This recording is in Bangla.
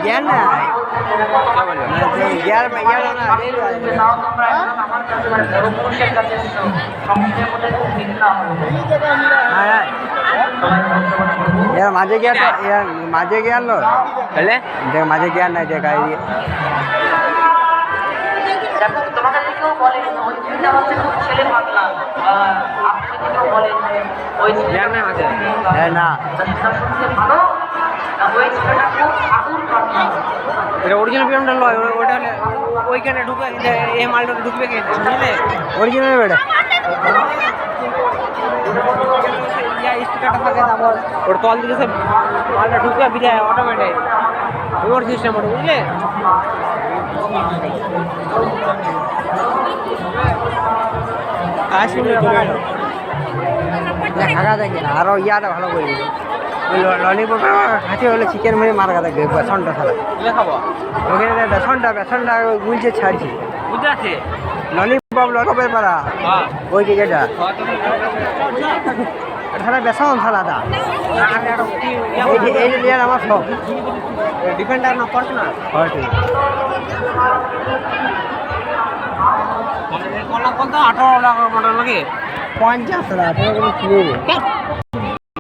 ज्ञान ना यार मैं यार ना यार माझे गया तो यार माझे गया लो पहले देख माझे गया नहीं देखा ये তোমাকে কেউ বলে ওই দুইটা হচ্ছে খুব ছেলে পাতলা আপনি কেউ বলেন ওই ছেলেটা আছে না সেটা শুনতে ভালো না ওই ছেলেটা খুব আদুর পাতলা এটা অরিজিনাল পিরামিড লয় ওটা ওইখানে ঢুকে এই মালটা ঢুকবে কেন বুঝলে অরিজিনাল বেটা ইয়া স্টিকারটা থাকে তারপর ওর তল দিকে সব মালটা ঢুকে বিদায় অটোমেটিক ওর সিস্টেম ওটা বুঝলে খাগা দেখে আরো ইয়াটা ভালো করে দিবে ললিপপ হাতে হলে চিকেন মেরে মারা দেখবে বেসনটা ছাড়া খাবো ওখানে বেসনটা গুলছে ছাড়ছি বুঝতে আছে ললিপপের পাড়া ওই যে যেটা এটা বেসন ছাড়াটা এই যে আমার সব ডিফেন্ডার না করছে না হয় ঠিক কলা কত 18 টাকা লাগে 50 টাকা 18 করে কিনবে